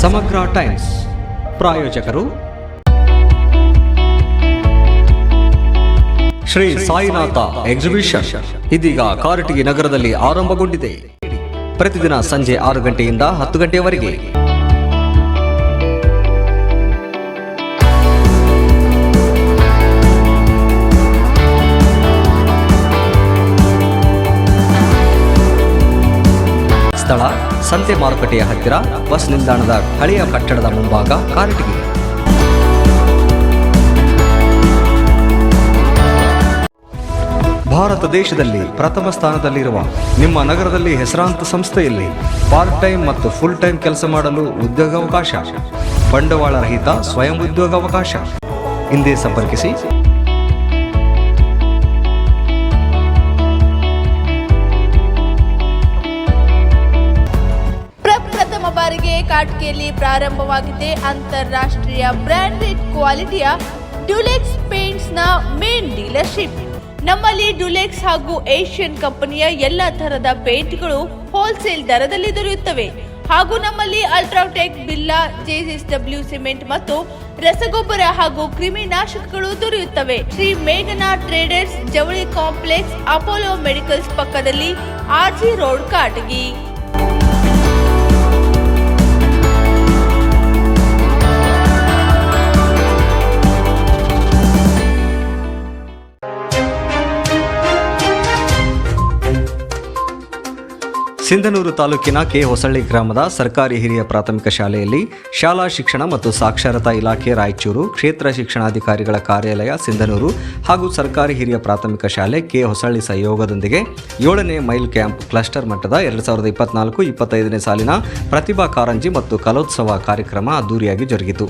ಸಮಗ್ರ ಟೈಮ್ಸ್ ಪ್ರಾಯೋಜಕರು ಶ್ರೀ ಸಾಯಿನಾಥ ಎಕ್ಸಿಬಿಷನ್ ಇದೀಗ ಕಾರಟಗಿ ನಗರದಲ್ಲಿ ಆರಂಭಗೊಂಡಿದೆ. ಪ್ರತಿದಿನ ಸಂಜೆ 6 ಗಂಟೆಯಿಂದ 10 ಗಂಟೆಯವರೆಗೆ. ಸ್ಥಳ ಸಂತೆ ಮಾರುಕಟ್ಟೆಯ ಹತ್ತಿರ, ಬಸ್ ನಿಲ್ದಾಣದ ಹಳೆಯ ಕಟ್ಟಡದ ಮುಂಭಾಗ, ಕಾರಟಗಿ. ಭಾರತ ದೇಶದಲ್ಲಿ ಪ್ರಥಮ ಸ್ಥಾನದಲ್ಲಿರುವ ನಿಮ್ಮ ನಗರದಲ್ಲಿ ಹೆಸರಾಂತ ಸಂಸ್ಥೆಯಲ್ಲಿ ಪಾರ್ಟ್ ಟೈಮ್ ಮತ್ತು ಫುಲ್ ಟೈಮ್ ಕೆಲಸ ಮಾಡಲು ಉದ್ಯೋಗಾವಕಾಶ, ಬಂಡವಾಳ ರಹಿತ ಸ್ವಯಂ ಉದ್ಯೋಗಾವಕಾಶ. ಹಿಂದೆ ಸಂಪರ್ಕಿಸಿ. ಪ್ರಪ್ರಥಮ ಬಾರಿಗೆ ಕಾರಟಗಿಯಲ್ಲಿ ಪ್ರಾರಂಭವಾಗಿದೆ ಅಂತಾರಾಷ್ಟ್ರೀಯ ಬ್ರಾಂಡೆಡ್ ಕ್ವಾಲಿಟಿಯ ಡ್ಯುಲೆಕ್ಸ್ ಪೇಂಟ್ಸ್ ನ ಮೇನ್ ಡೀಲರ್ಶಿಪ್. ನಮ್ಮಲ್ಲಿ ಡ್ಯುಲೆಕ್ಸ್ ಹಾಗೂ ಏಷ್ಯನ್ ಕಂಪನಿಯ ಎಲ್ಲ ತರಹದ ಪೇಂಟ್ಗಳು ಹೋಲ್ಸೇಲ್ ದರದಲ್ಲಿ ದೊರೆಯುತ್ತವೆ. ಹಾಗೂ ನಮ್ಮಲ್ಲಿ ಅಲ್ಟ್ರಾಟೆಕ್, ಬಿಲ್ಲಾ, JSW ಸಿಮೆಂಟ್ ಮತ್ತು ರಸಗೊಬ್ಬರ ಹಾಗೂ ಕ್ರಿಮಿನಾಶಕಗಳು ದೊರೆಯುತ್ತವೆ. ಶ್ರೀ ಮೇಘನಾ ಟ್ರೇಡರ್ಸ್, ಜವಳಿ ಕಾಂಪ್ಲೆಕ್ಸ್, ಅಪೋಲೋ ಮೆಡಿಕಲ್ಸ್ ಪಕ್ಕದಲ್ಲಿ, RG ರೋಡ್, ಕಾರಟಗಿ. ಸಿಂಧನೂರು ತಾಲೂಕಿನ ಕೆ ಹೊಸಳ್ಳಿ ಗ್ರಾಮದ ಸರ್ಕಾರಿ ಹಿರಿಯ ಪ್ರಾಥಮಿಕ ಶಾಲೆಯಲ್ಲಿ ಶಾಲಾ ಶಿಕ್ಷಣ ಮತ್ತು ಸಾಕ್ಷರತಾ ಇಲಾಖೆ ರಾಯಚೂರು, ಕ್ಷೇತ್ರ ಶಿಕ್ಷಣಾಧಿಕಾರಿಗಳ ಕಾರ್ಯಾಲಯ ಸಿಂಧನೂರು ಹಾಗೂ ಸರ್ಕಾರಿ ಹಿರಿಯ ಪ್ರಾಥಮಿಕ ಶಾಲೆ ಕೆ ಹೊಸಳ್ಳಿ ಸಹಯೋಗದೊಂದಿಗೆ 7ನೇ ಮೈಲ್ ಕ್ಯಾಂಪ್ ಕ್ಲಸ್ಟರ್ ಮಟ್ಟದ 2024-25ನೇ ಸಾಲಿನ ಪ್ರತಿಭಾ ಕಾರಂಜಿ ಮತ್ತು ಕಲೋತ್ಸವ ಕಾರ್ಯಕ್ರಮ ಅದ್ದೂರಿಯಾಗಿ ಜರುಗಿತು.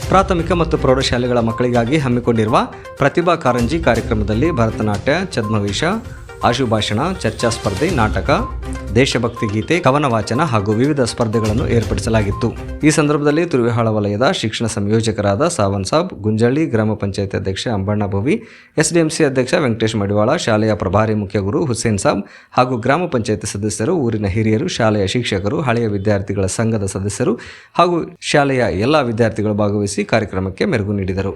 ಪ್ರಾಥಮಿಕ ಮತ್ತು ಪ್ರೌಢಶಾಲೆಗಳ ಮಕ್ಕಳಿಗಾಗಿ ಹಮ್ಮಿಕೊಂಡಿರುವ ಪ್ರತಿಭಾ ಕಾರಂಜಿ ಕಾರ್ಯಕ್ರಮದಲ್ಲಿ ಭರತನಾಟ್ಯ, ಛದ್ಮವೇಶ, ಆಶುಭಾಷಣ, ಚರ್ಚಾ ಸ್ಪರ್ಧೆ, ನಾಟಕ, ದೇಶಭಕ್ತಿ ಗೀತೆ, ಕವನ ವಾಚನ ಹಾಗೂ ವಿವಿಧ ಸ್ಪರ್ಧೆಗಳನ್ನು ಏರ್ಪಡಿಸಲಾಗಿತ್ತು. ಈ ಸಂದರ್ಭದಲ್ಲಿ ತುರುವೇಹಾಳ ವಲಯದ ಶಿಕ್ಷಣ ಸಂಯೋಜಕರಾದ ಸಾವನ್ ಸಾಬ್, ಗುಂಜಳ್ಳಿ ಗ್ರಾಮ ಪಂಚಾಯತ್ ಅಧ್ಯಕ್ಷ ಅಂಬಣ್ಣ ಭೋವಿ, SDMC ಅಧ್ಯಕ್ಷ ವೆಂಕಟೇಶ್ ಮಡಿವಾಳ, ಶಾಲೆಯ ಪ್ರಭಾರಿ ಮುಖ್ಯ ಗುರು ಹುಸೇನ್ ಸಾಬ್ ಹಾಗೂ ಗ್ರಾಮ ಪಂಚಾಯತ್ ಸದಸ್ಯರು, ಊರಿನ ಹಿರಿಯರು, ಶಾಲೆಯ ಶಿಕ್ಷಕರು, ಹಳೆಯ ವಿದ್ಯಾರ್ಥಿಗಳ ಸಂಘದ ಸದಸ್ಯರು ಹಾಗೂ ಶಾಲೆಯ ಎಲ್ಲ ವಿದ್ಯಾರ್ಥಿಗಳು ಭಾಗವಹಿಸಿ ಕಾರ್ಯಕ್ರಮಕ್ಕೆ ಮೆರುಗು ನೀಡಿದರು.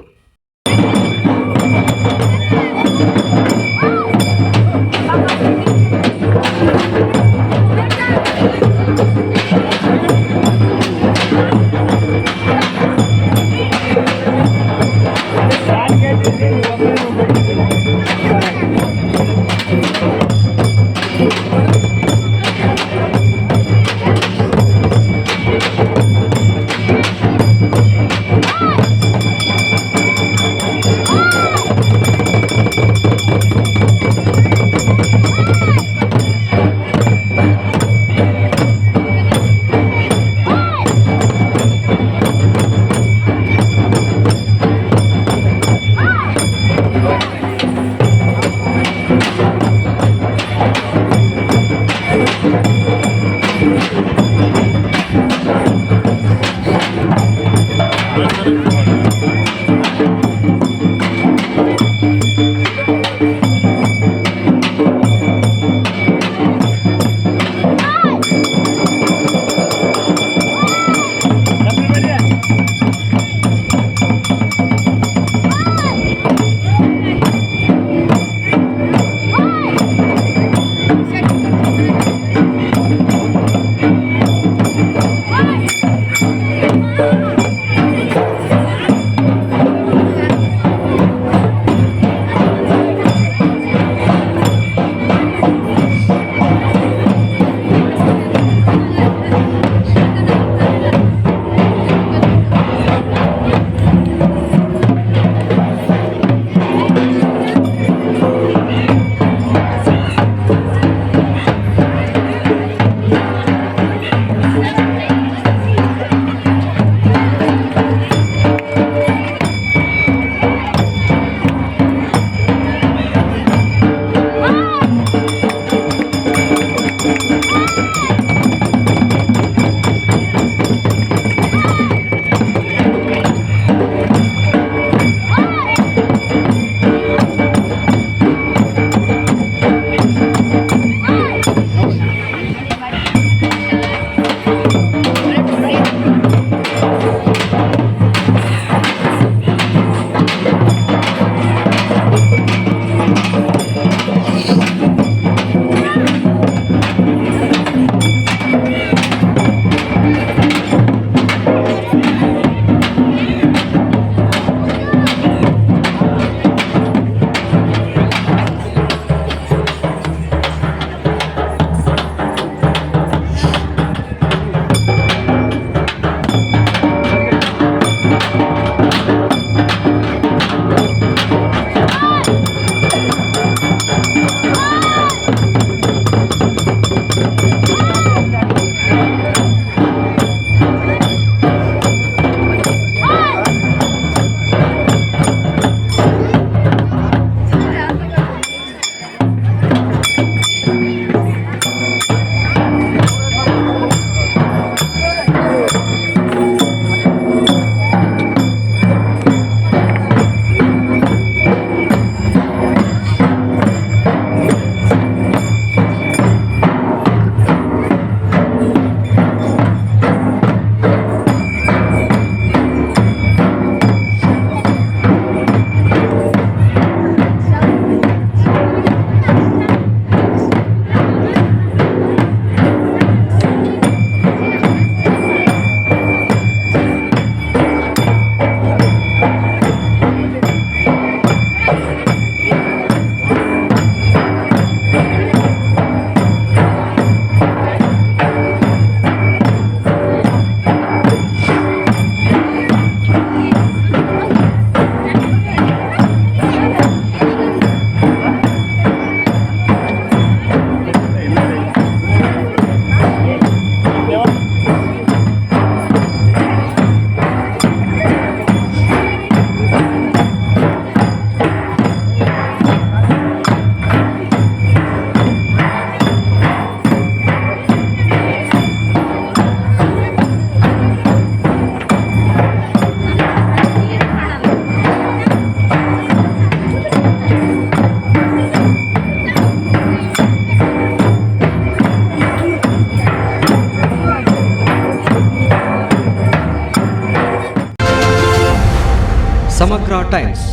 ಸಮಗ್ರ ಟೈಮ್ಸ್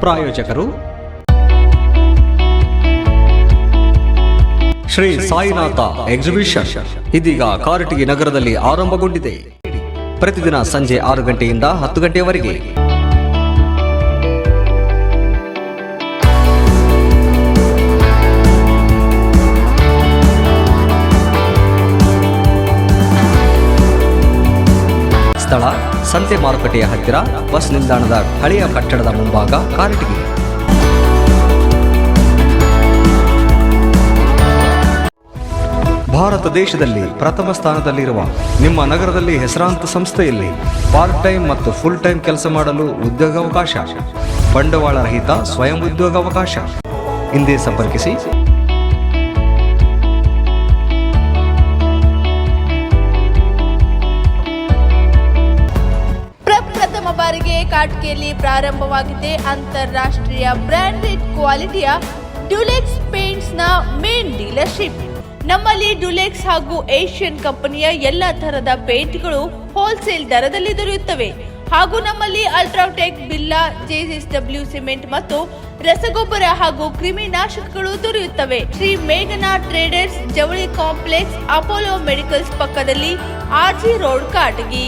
ಪ್ರಾಯೋಜಕರು ಶ್ರೀ ಸಾಯಿನಾಥ ಎಕ್ಸಿಬಿಷನ್ ಇದೀಗ ಕಾರಟಗಿ ನಗರದಲ್ಲಿ ಆರಂಭಗೊಂಡಿದೆ. ಪ್ರತಿದಿನ ಸಂಜೆ 6 ಗಂಟೆಯಿಂದ 10 ಗಂಟೆಯವರೆಗೆ. ಸ್ಥಳ ಸಂತೆ ಮಾರುಕಟ್ಟೆಯ ಹತ್ತಿರ, ಬಸ್ ನಿಲ್ದಾಣದ ಹಳೆಯ ಕಟ್ಟಡದ ಮುಂಭಾಗ, ಕಾರಟಗಿ. ಭಾರತ ದೇಶದಲ್ಲಿ ಪ್ರಥಮ ಸ್ಥಾನದಲ್ಲಿರುವ ನಿಮ್ಮ ನಗರದಲ್ಲಿ ಹೆಸರಾಂತ ಸಂಸ್ಥೆಯಲ್ಲಿ ಪಾರ್ಟ್ ಟೈಮ್ ಮತ್ತು ಫುಲ್ ಟೈಮ್ ಕೆಲಸ ಮಾಡಲು ಉದ್ಯೋಗಾವಕಾಶ, ಬಂಡವಾಳ ರಹಿತ ಸ್ವಯಂ ಉದ್ಯೋಗಾವಕಾಶ. ಹಿಂದೆ ಸಂಪರ್ಕಿಸಿ. ಪ್ರಪ್ರಥಮ ಬಾರಿಗೆ ಕಾಟ್ಕೆಯಲ್ಲಿ ಪ್ರಾರಂಭವಾಗಿದೆ ಅಂತಾರಾಷ್ಟ್ರೀಯ ಬ್ರಾಂಡೆಡ್ ಕ್ವಾಲಿಟಿಯ ಡ್ಯುಲೆಕ್ಸ್ ಪೇಂಟ್ಸ್ ನ ಮೇನ್ ಡೀಲರ್ಶಿಪ್. ನಮ್ಮಲ್ಲಿ ಡ್ಯುಲೆಕ್ಸ್ ಹಾಗೂ ಏಷ್ಯನ್ ಕಂಪನಿಯ ಎಲ್ಲ ತರಹದ ಪೇಂಟ್ಗಳು ಹೋಲ್ಸೇಲ್ ದರದಲ್ಲಿ ದೊರೆಯುತ್ತವೆ. ಹಾಗೂ ನಮ್ಮಲ್ಲಿ ಅಲ್ಟ್ರಾಟೆಕ್, ಬಿಲ್ಲಾ, JSW ಸಿಮೆಂಟ್ ಮತ್ತು ರಸಗೊಬ್ಬರ ಹಾಗೂ ಕ್ರಿಮಿನಾಶಕಗಳು ದೊರೆಯುತ್ತವೆ. ಶ್ರೀ ಮೇಘನಾ ಟ್ರೇಡರ್ಸ್, ಜವಳಿ ಕಾಂಪ್ಲೆಕ್ಸ್, ಅಪೋಲೋ ಮೆಡಿಕಲ್ಸ್ ಪಕ್ಕದಲ್ಲಿ, RG ರೋಡ್, ಕಾಟಗಿ.